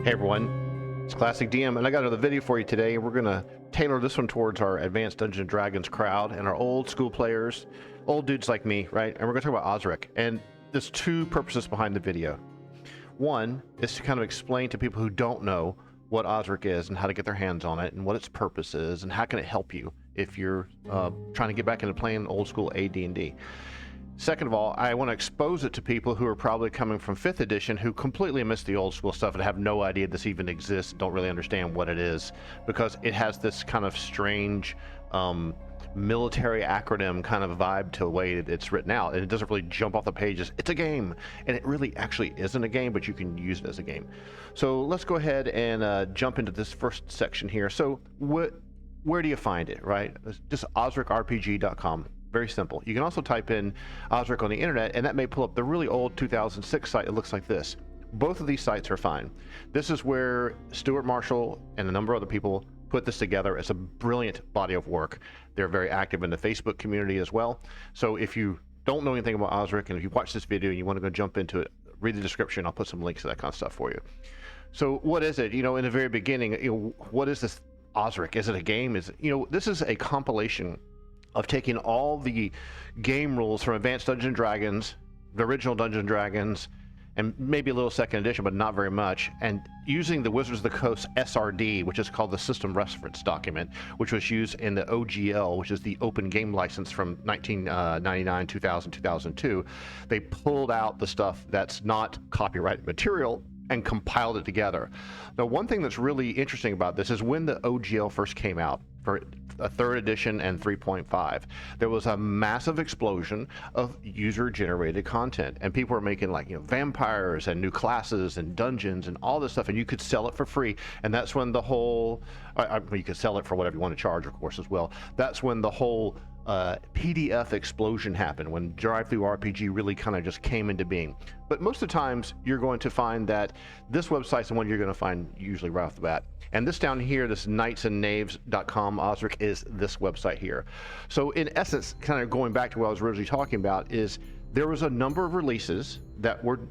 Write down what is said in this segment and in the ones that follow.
Hey everyone, it's Classic DM, and I got another video for you today. We're gonna tailor this one towards our Advanced Dungeons and Dragons crowd and our old school players, old dudes like me, right? And we're gonna talk about OSRIC. And there's two purposes behind the video. One is to kind of explain to people who don't know what OSRIC is and how to get their hands on it and what its purpose is and how can it help you if you're trying to get back into playing old school AD&D. Second of all, I want to expose it to people who are probably coming from 5th edition who completely miss the old school stuff and have no idea this even exists, don't really understand what it is, because it has this kind of strange military acronym kind of vibe to the way it's written out, and it doesn't really jump off the pages. It's a game, and it really actually isn't a game, but you can use it as a game. So let's go ahead and jump into this first section here. So where do you find it, right? It's just OSRICrpg.com. Very simple. You can also type in OSRIC on the internet, and that may pull up the really old 2006 site. It looks like this. Both of these sites are fine. This is where Stuart Marshall and a number of other people put this together. It's a brilliant body of work. They're very active in the Facebook community as well. So if you don't know anything about OSRIC, and if you watch this video and you want to go jump into it, read the description. I'll put some links to that kind of stuff for you. So what is it? You know, in the very beginning, what is this OSRIC? Is it a game? This is a compilation of taking all the game rules from Advanced Dungeons and Dragons, the original Dungeons and Dragons, and maybe a little second edition, but not very much, and using the Wizards of the Coast SRD, which is called the System Reference Document, which was used in the OGL, which is the Open Game License from 1999, 2000, 2002. They pulled out the stuff that's not copyrighted material and compiled it together. Now, one thing that's really interesting about this is when the OGL first came out, for a 3rd edition and 3.5, there was a massive explosion of user-generated content, and people were making vampires and new classes and dungeons and all this stuff, and you could sell it for free. And that's when the whole you could sell it for whatever you want to charge, of course, as well. That's when the whole PDF explosion happened, when DriveThruRPG really kind of just came into being. But most of the times you're going to find that this website's the one you're going to find usually right off the bat. And this down here, this knightsandknaves.com OSRIC, is this website here. So in essence, kind of going back to what I was originally talking about, is there was a number of releases that were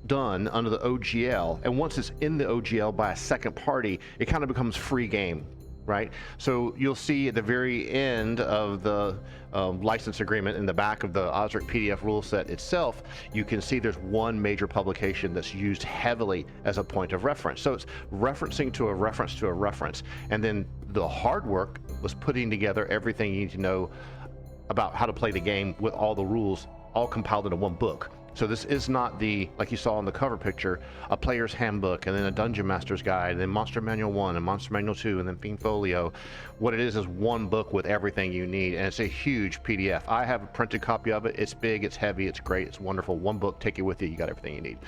done under the OGL, and once it's in the OGL by a second party, it kind of becomes free game. Right? So you'll see at the very end of the license agreement, in the back of the OSRIC PDF rule set itself, you can see there's one major publication that's used heavily as a point of reference. So it's referencing to a reference to a reference. And then the hard work was putting together everything you need to know about how to play the game with all the rules, all compiled into one book. So this is not like you saw on the cover picture, a player's handbook, and then a dungeon master's guide, and then Monster Manual 1 and Monster Manual 2, and then Fiend Folio. What it is one book with everything you need, and it's a huge PDF. I have a printed copy of it. It's big, it's heavy, it's great, it's wonderful. One book, take it with you, you got everything you need.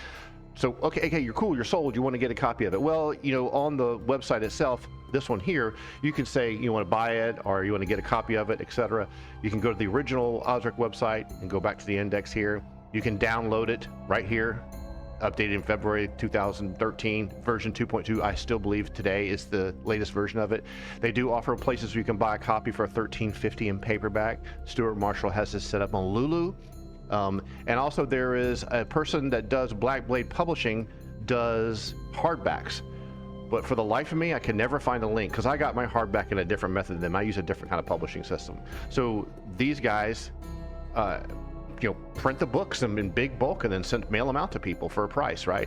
So, okay, you're cool, you're sold, you want to get a copy of it. Well, on the website itself, this one here, you can say you want to buy it or you want to get a copy of it, etc. You can go to the original OSRIC website and go back to the index here. You can download it right here, updated in February 2013, version 2.2. I still believe today is the latest version of it. They do offer places where you can buy a copy for $13.50 in paperback. Stuart Marshall has this set up on Lulu. And also there is a person that does Black Blade Publishing, does hardbacks. But for the life of me, I can never find a link, because I got my hardback in a different method than them. I use a different kind of publishing system. So these guys, print the books in big bulk and then mail them out to people for a price, right?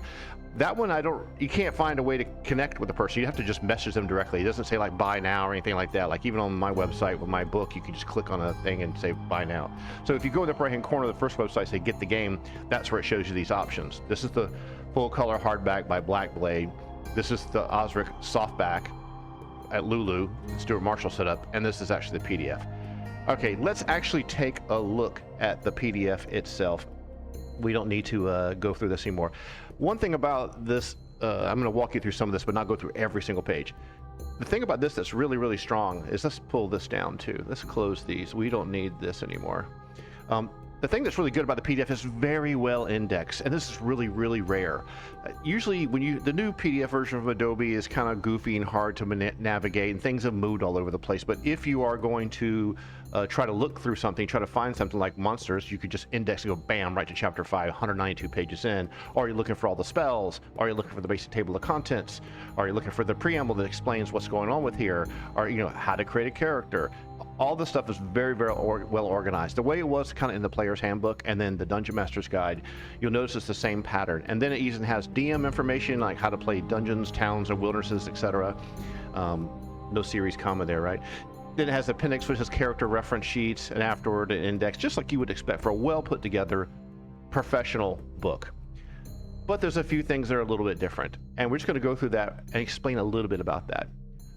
That one, you can't find a way to connect with the person. You have to just message them directly. It doesn't say buy now or anything like that. Like even on my website with my book, you can just click on a thing and say buy now. So if you go in the upper right hand corner of the first website, say get the game, that's where it shows you these options. This is the full color hardback by Black Blade. This is the OSRIC softback at Lulu, Stuart Marshall set up, and this is actually the PDF. Okay, let's actually take a look at the PDF itself. We don't need to go through this anymore. One thing about this, I'm going to walk you through some of this, but not go through every single page. The thing about this that's really, really strong is, let's pull this down too. Let's close these. We don't need this anymore. the thing that's really good about the PDF is very well indexed, and this is really, really rare. Usually when the new PDF version of Adobe is kind of goofy and hard to navigate, and things have moved all over the place. But if you are going to try to look through something, try to find something like monsters, you could just index and go bam, right to chapter 5, 192 pages in. Or you're looking for all the spells, or you're looking for the basic table of contents, or you're looking for the preamble that explains what's going on with here, or how to create a character. All this stuff is very, very well organized. The way it was kind of in the player's handbook and then the Dungeon Master's Guide, you'll notice it's the same pattern. And then it even has DM information like how to play dungeons, towns, and wildernesses, etc. No series comma there, right? Then it has appendix, which is character reference sheets, and afterward an index, just like you would expect for a well put together professional book. But there's a few things that are a little bit different, and we're just going to go through that and explain a little bit about that.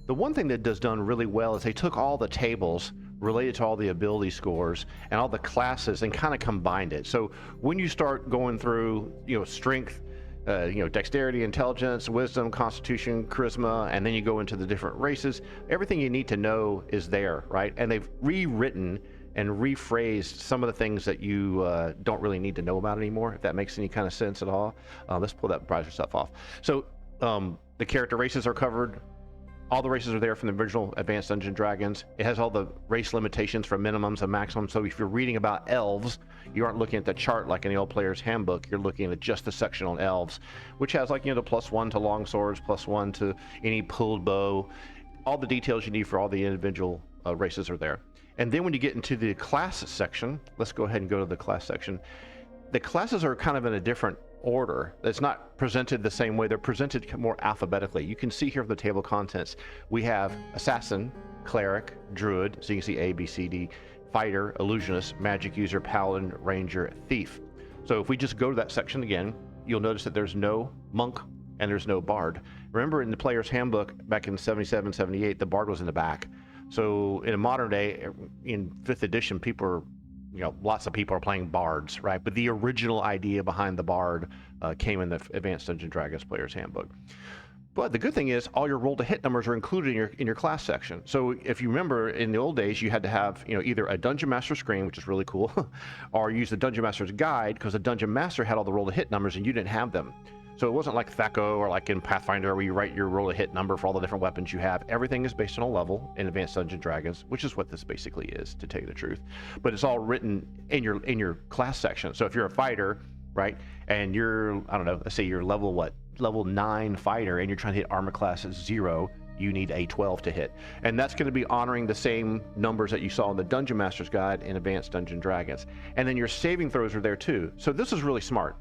The one thing that is done really well is they took all the tables related to all the ability scores and all the classes and kind of combined it. So when you start going through, strength, dexterity, intelligence, wisdom, constitution, charisma, and then you go into the different races, everything you need to know is there, right? And they've rewritten and rephrased some of the things that you don't really need to know about anymore, if that makes any kind of sense at all. Let's pull that browser stuff off. So the character races are covered. All the races are there from the original Advanced Dungeons & Dragons. It has all the race limitations for minimums and maximums. So if you're reading about elves, you aren't looking at the chart like in the old player's handbook. You're looking at just the section on elves, which has the +1 to long swords, +1 to any pulled bow. All the details you need for all the individual races are there. And then when you get into the class section, let's go ahead and go to the class section. The classes are kind of in a different order. It's not presented the same way. They're presented more alphabetically. You can see here from the table of contents, we have assassin, cleric, druid, so you can see A, B, C, D, fighter, illusionist, magic user, paladin, ranger, thief. So if we just go to that section again, you'll notice that there's no monk and there's no bard. Remember in the player's handbook back in 77, 78, the bard was in the back. So in a modern day, in 5th edition, people are lots of people are playing bards, right? But the original idea behind the bard came in the Advanced Dungeons & Dragons Player's Handbook. But the good thing is all your roll to hit numbers are included in your class section. So if you remember in the old days, you had to have either a Dungeon Master screen, which is really cool, or use the Dungeon Master's Guide, because the Dungeon Master had all the roll to hit numbers and you didn't have them. So it wasn't like THAC0 or like in Pathfinder where you write your roll to hit number for all the different weapons you have. Everything is based on a level in Advanced Dungeons & Dragons, which is what this basically is, to tell you the truth. But it's all written in your class section. So if you're a fighter, right, and you're, I don't know, let's say you're level 9 fighter, and you're trying to hit armor class at 0, you need a 12 to hit. And that's going to be honoring the same numbers that you saw in the Dungeon Master's Guide in Advanced Dungeons & Dragons. And then your saving throws are there too. So this is really smart,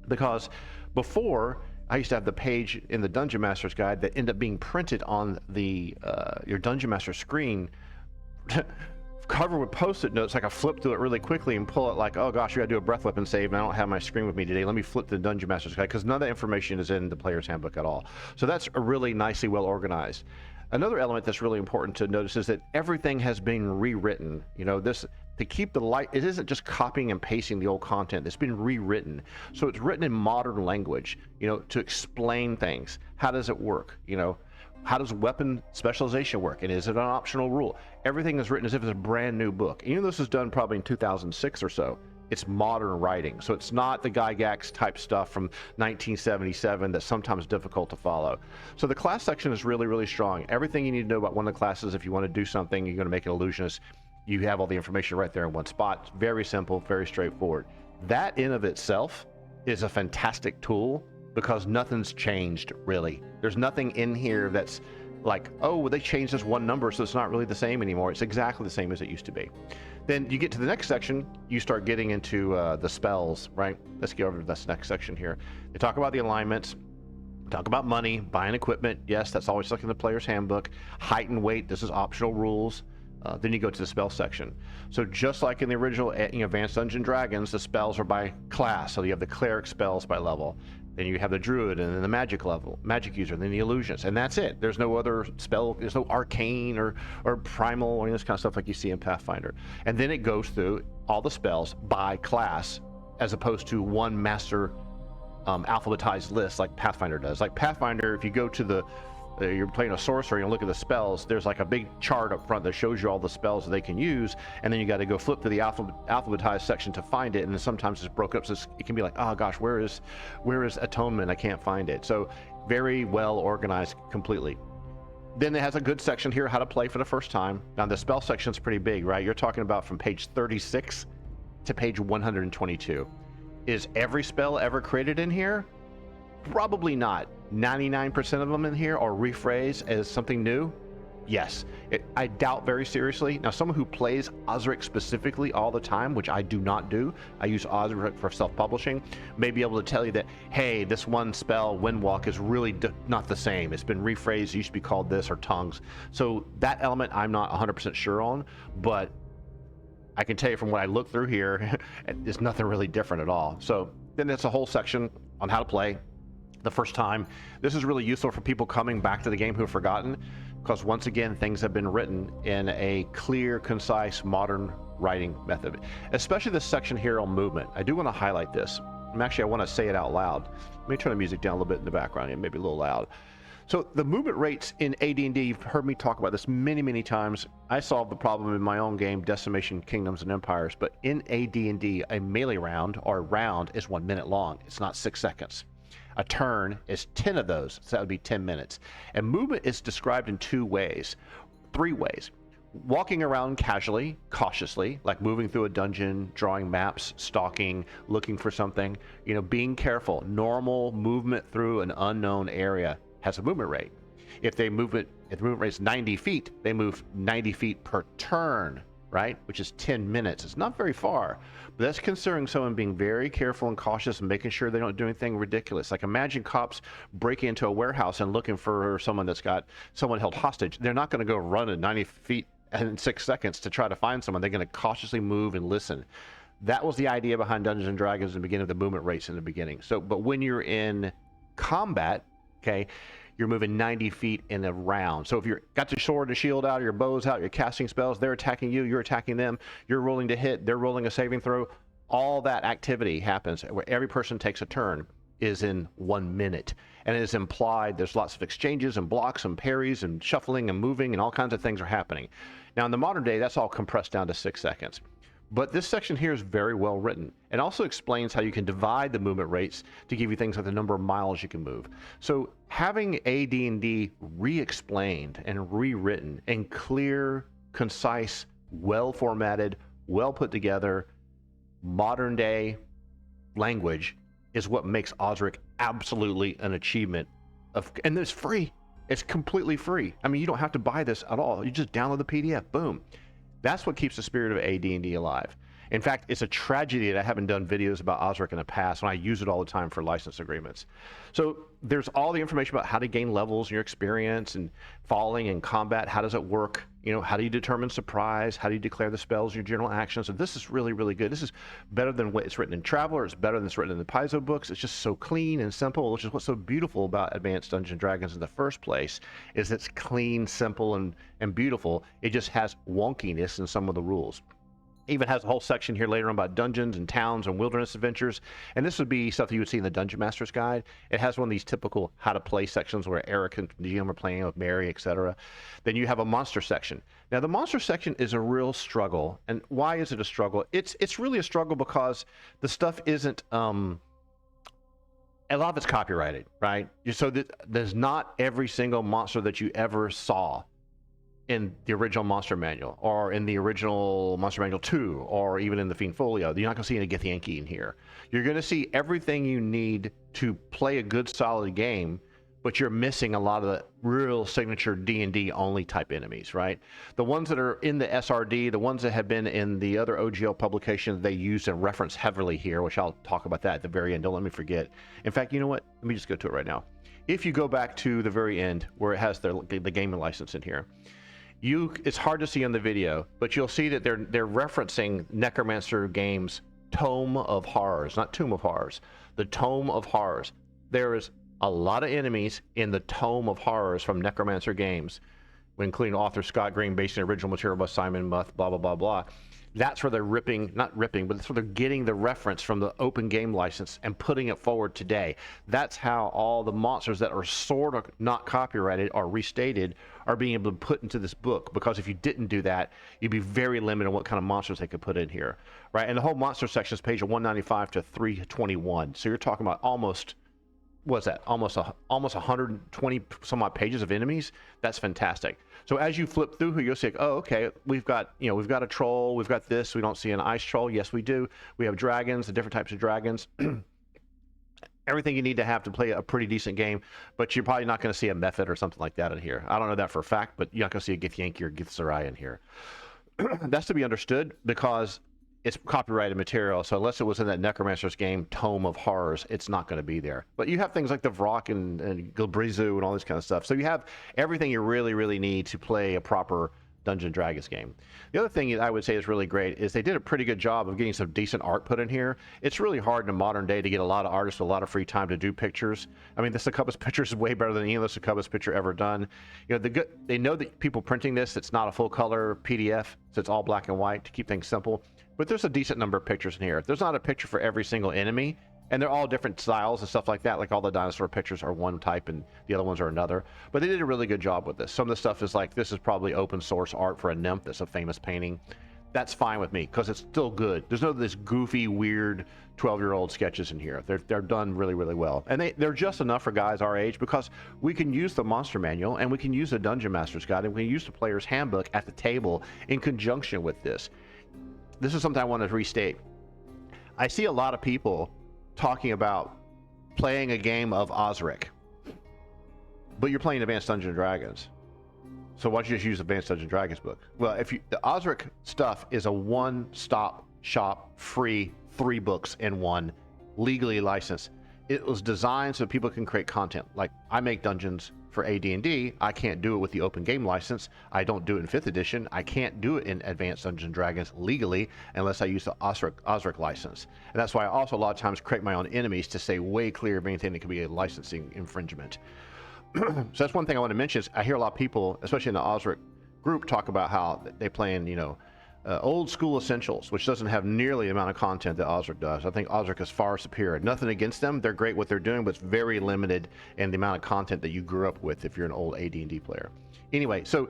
because before, I used to have the page in the Dungeon Master's Guide that ended up being printed on the your Dungeon Master screen, covered with Post-it notes. I could flip through it really quickly and pull it like, oh gosh, we gotta do a breath weapon save, and I don't have my screen with me today. Let me flip to the Dungeon Master's Guide, because none of that information is in the player's handbook at all. So that's really nicely well organized. Another element that's really important to notice is that everything has been rewritten. This to keep the light, it isn't just copying and pasting the old content. It's been rewritten. So it's written in modern language, to explain things. How does it work? How does weapon specialization work? And is it an optional rule? Everything is written as if it's a brand new book. Even though this was done probably in 2006 or so, it's modern writing. So it's not the Gygax type stuff from 1977 that's sometimes difficult to follow. So the class section is really, really strong. Everything you need to know about one of the classes, if you want to do something, you're going to make an illusionist, you have all the information right there in one spot. It's very simple, very straightforward. That in of itself is a fantastic tool, because nothing's changed really. There's nothing in here that's like, oh, well, they changed this one number, so it's not really the same anymore. It's exactly the same as it used to be. Then you get to the next section, you start getting into the spells, right? Let's get over to this next section here. They talk about the alignments, talk about money, buying equipment. Yes, that's always like in the player's handbook. Height and weight, this is optional rules. Then you go to the spell section. So just like in the original Advanced Dungeons & Dragons, the spells are by class. So you have the cleric spells by level. Then you have the druid, and then the magic user, and then the illusions, and that's it. There's no other spell. There's no arcane or primal or any of this kind of stuff like you see in Pathfinder. And then it goes through all the spells by class, as opposed to one master alphabetized list like Pathfinder does. Like Pathfinder, if you go to the you're playing a sorcerer, and you look at the spells, there's like a big chart up front that shows you all the spells that they can use, and then you got to go flip to the alphabetized section to find it, and then sometimes it's broken up, so it can be like, oh gosh, where is atonement? I can't find it. So very well organized completely. Then it has a good section here, how to play for the first time. Now the spell section's pretty big, right? You're talking about from page 36 to page 122. Is every spell ever created in here? Probably not. 99% of them in here are rephrased as something new. Yes, I doubt very seriously. Now, someone who plays OSRIC specifically all the time, which I do not do, I use OSRIC for self-publishing, may be able to tell you that, hey, this one spell, Windwalk, is really not the same. It's been rephrased. It used to be called this, or tongues. So that element I'm not 100% sure on, but I can tell you from what I look through here, it's nothing really different at all. So then there's a whole section on how to play the first time. This is really useful for people coming back to the game who have forgotten, because once again, things have been written in a clear, concise, modern writing method, especially this section here on movement. I do want to highlight this. Actually, I want to say it out loud. Let me turn the music down a little bit in the background, and maybe a little loud. So the movement rates in AD&D, you've heard me talk about this many, many times. I solved the problem in my own game, Decimation, Kingdoms and Empires, but in AD&D, a melee round, or round, is 1 minute long. It's not 6 seconds. A turn is 10 of those, so that would be 10 minutes. And movement is described in 3 ways. Walking around casually, cautiously, like moving through a dungeon, drawing maps, stalking, looking for something, being careful. Normal movement through an unknown area has a movement rate. If the movement rate is 90 feet, they move 90 feet per turn, right? Which is 10 minutes. It's not very far, but that's considering someone being very careful and cautious and making sure they don't do anything ridiculous. Like imagine cops breaking into a warehouse and looking for someone that's got someone held hostage. They're not going to go run at 90 feet in 6 seconds to try to find someone. They're going to cautiously move and listen. That was the idea behind Dungeons and Dragons in the beginning of the movement rates in the beginning. So, but when you're in combat, okay, you're moving 90 feet in a round. So if you've got your sword and shield out, your bow's out, you're casting spells, they're attacking you, you're attacking them, you're rolling to hit, they're rolling a saving throw, all that activity happens where every person takes a turn is in 1 minute. And it is implied there's lots of exchanges and blocks and parries and shuffling and moving and all kinds of things are happening. Now in the modern day, that's all compressed down to 6 seconds. But this section here is very well written and also explains how you can divide the movement rates to give you things like the number of miles you can move. So having AD&D re-explained and rewritten in clear, concise, well-formatted, well-put together, modern-day language is what makes OSRIC absolutely an achievement. And it's free. It's completely free. I mean, you don't have to buy this at all. You just download the PDF, boom. That's what keeps the spirit of AD&D alive. In fact, it's a tragedy that I haven't done videos about OSRIC in the past when I use it all the time for license agreements. So there's all the information about how to gain levels in your experience and falling and combat. How does it work? How do you determine surprise? How do you declare the spells, your general actions? So this is really, really good. This is better than what it's written in Traveler. It's better than it's written in the Paizo books. It's just so clean and simple, which is what's so beautiful about Advanced Dungeons & Dragons in the first place, is it's clean, simple, and beautiful. It just has wonkiness in some of the rules. Even has a whole section here later on about dungeons and towns and wilderness adventures. And this would be stuff that you would see in the Dungeon Master's Guide. It has one of these typical how to play sections where Eric and GM are playing with Mary, etc. Then you have a monster section. Now the monster section is a real struggle. And why is it a struggle? It's really a struggle because the stuff isn't, a lot of it's copyrighted, right? So there's not every single monster that you ever saw in the original Monster Manual, or in the original Monster Manual 2, or even in the Fiend Folio. You're not going to see any Githyanki in here. You're going to see everything you need to play a good, solid game, but you're missing a lot of the real signature D&D only type enemies, right? The ones that are in the SRD, the ones that have been in the other OGL publications, they use and reference heavily here, which I'll talk about that at the very end. Don't let me forget. In fact, you know what? Let me just go to it right now. If you go back to the very end where it has the gaming license in here, it's hard to see on the video, but you'll see that they're referencing Necromancer Games' Tome of Horrors, not Tomb of Horrors, the Tome of Horrors. There is a lot of enemies in the Tome of Horrors from Necromancer Games, including author Scott Green, based on original material by Simon Muth, blah, blah, blah, blah. That's where they're not ripping, but that's where they're getting the reference from the open game license and putting it forward today. That's how all the monsters that are sort of not copyrighted or restated are being able to put into this book, because if you didn't do that, you'd be very limited on what kind of monsters they could put in here, right? And the whole monster section is page 195 to 321. So you're talking about almost 120 some odd pages of enemies. That's fantastic. So as you flip through here, you'll see, oh, okay, we've got a troll, we've got this. We don't see an ice troll. Yes, we do. We have dragons, the different types of dragons. Everything you need to have to play a pretty decent game, but you're probably not going to see a method or something like that in here. I don't know that for a fact, but you're not going to see a Githyanki or Githzerai in here. That's to be understood because it's copyrighted material, so unless it was in that Necromancer's game, Tome of Horrors, it's not going to be there. But you have things like the Vrock and Gilbrizu and all this kind of stuff. So you have everything you really, really need to play a proper Dungeons & Dragons game. The other thing I would say is really great is they did a pretty good job of getting some decent art put in here. It's really hard in the modern day to get a lot of artists with a lot of free time to do pictures. I mean, the Succubus picture is way better than any other Succubus picture ever done. You know, they know that people printing this, it's not a full color PDF, so it's all black and white to keep things simple. But there's a decent number of pictures in here. There's not a picture for every single enemy, and they're all different styles and stuff like that. Like all the dinosaur pictures are one type and the other ones are another. But they did a really good job with this. Some of the stuff is like, this is probably open source art for a nymph that's a famous painting. That's fine with me because it's still good. There's no this goofy, weird 12-year-old sketches in here. They're done really, really well. And they're just enough for guys our age because we can use the monster manual and we can use the Dungeon Master's Guide and we can use the player's handbook at the table in conjunction with this. This is something I want to restate. I see a lot of people talking about playing a game of OSRIC, but you're playing Advanced Dungeons & Dragons. So why don't you just use Advanced Dungeons & Dragons book? Well, the OSRIC stuff is a one-stop shop, free 3 books in one, legally licensed. It was designed so people can create content. Like I make dungeons for AD&D, I can't do it with the open game license. I don't do it in 5th edition. I can't do it in Advanced Dungeons & Dragons legally unless I use the OSRIC license. And that's why I also a lot of times create my own enemies to stay way clear of anything that could be a licensing infringement. So that's one thing I want to mention is I hear a lot of people, especially in the OSRIC group, talk about how they play in, old school essentials, which doesn't have nearly the amount of content that OSRIC does. I think OSRIC is far superior. Nothing against them. They're great what they're doing, but it's very limited in the amount of content that you grew up with if you're an old AD&D player. Anyway, so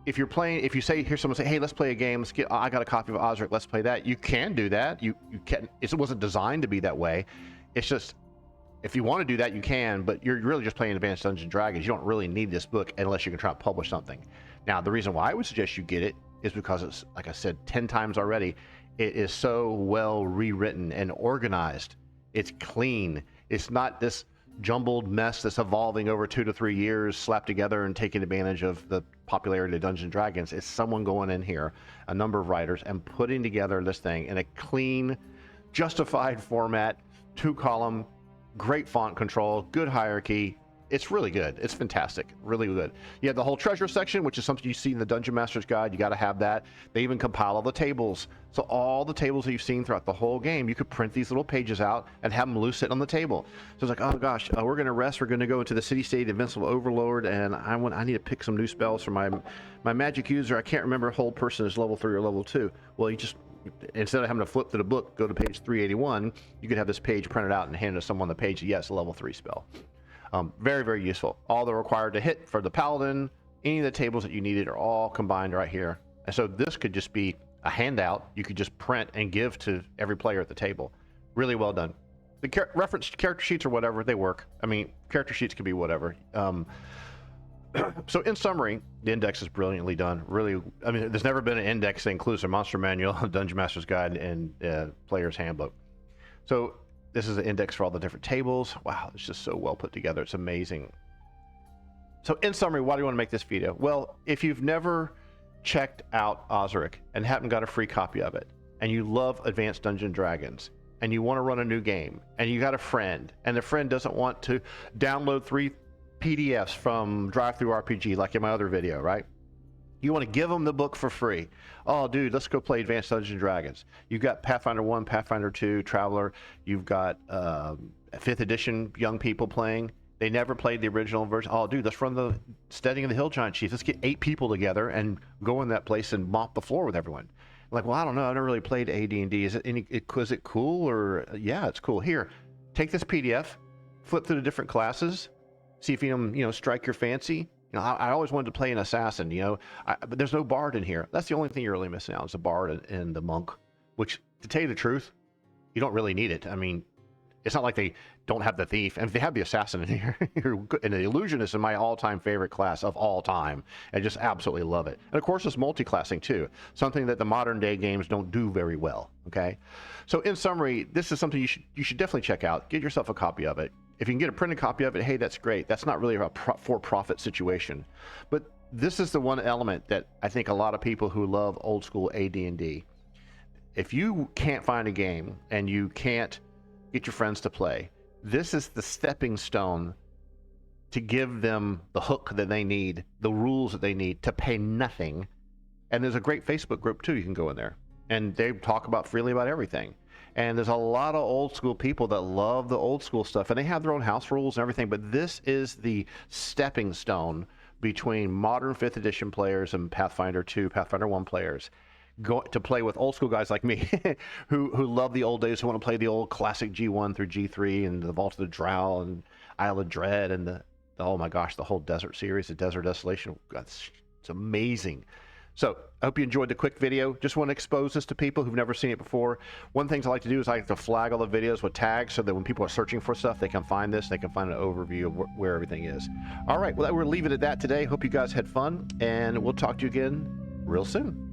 if you're playing, if you hear someone say, hey, let's play a game, I got a copy of OSRIC, let's play that. You can do that. You can. It wasn't designed to be that way. It's just, if you want to do that, you can, but you're really just playing Advanced Dungeons & Dragons. You don't really need this book unless you can try to publish something. Now, the reason why I would suggest you get it is because it's, like I said 10 times already, it is so well rewritten and organized. It's clean. It's not this jumbled mess that's evolving over 2 to 3 years slapped together and taking advantage of the popularity of Dungeons & Dragons. It's someone going in here, a number of writers, and putting together this thing in a clean, justified format, 2-column, great font control, good hierarchy. It's really good. It's fantastic. Really good. You have the whole treasure section, which is something you see in the Dungeon Master's Guide. You got to have that. They even compile all the tables. So all the tables that you've seen throughout the whole game, you could print these little pages out and have them loose sitting on the table. So it's like, oh gosh, we're going to rest. We're going to go into the city-state Invincible Overlord, and I need to pick some new spells for my magic user. I can't remember hold person is level 3 or level 2. Well, you just, instead of having to flip to the book, go to page 381, you could have this page printed out and hand it to someone on the page. Yes, a level 3 spell. Very, very useful. All the required to hit for the paladin, any of the tables that you needed are all combined right here. And so this could just be a handout you could just print and give to every player at the table. Really well done. The reference character sheets or whatever, they work. I mean, character sheets can be whatever. So in summary, the index is brilliantly done. Really, I mean, there's never been an index that includes a monster manual, Dungeon Master's Guide, and player's handbook. So this is an index for all the different tables. Wow, it's just so well put together. It's amazing. So in summary, why do you want to make this video? Well, if you've never checked out OSRIC and haven't got a free copy of it, and you love Advanced Dungeons & Dragons, and you want to run a new game, and you got a friend, and the friend doesn't want to download 3 PDFs from Drive-Thru-RPG like in my other video, right? You want to give them the book for free. Oh, dude, let's go play Advanced Dungeons & Dragons. You've got Pathfinder 1, Pathfinder 2, Traveler. You've got 5th edition young people playing. They never played the original version. Oh, dude, let's run the Steading of the Hill Giant Chiefs. Let's get 8 people together and go in that place and mop the floor with everyone. I'm like, well, I don't know. I never really played AD&D. Is it cool? Or yeah, it's cool. Here, take this PDF, flip through the different classes, see if you strike your fancy. I always wanted to play an assassin. But there's no bard in here. That's the only thing you're really missing out is the bard and the monk. Which, to tell you the truth, you don't really need it. I mean, it's not like they don't have the thief. And if they have the assassin in here, and the illusionist is my all-time favorite class of all time. I just absolutely love it. And of course, it's multi-classing too, something that the modern day games don't do very well. Okay, so in summary, this is something you should definitely check out. Get yourself a copy of it. If you can get a printed copy of it, hey, that's great. That's not really a for-profit situation, but this is the one element that I think a lot of people who love old school AD&D, if you can't find a game and you can't get your friends to play, this is the stepping stone to give them the hook that they need, the rules that they need to pay nothing. And there's a great Facebook group too. You can go in there and they talk freely about everything. And there's a lot of old school people that love the old school stuff, and they have their own house rules and everything, but this is the stepping stone between modern 5th edition players and Pathfinder 2, Pathfinder 1 players. Go to play with old school guys like me who love the old days, who want to play the old classic G1 through G3 and the Vault of the Drow and Isle of Dread and oh my gosh, the whole Desert series, the Desert Desolation. It's amazing. So I hope you enjoyed the quick video. Just want to expose this to people who've never seen it before. One thing I like to do is I like to flag all the videos with tags so that when people are searching for stuff, they can find this, they can find an overview of where everything is. All right, well, we're leaving it at that today. Hope you guys had fun, and we'll talk to you again real soon.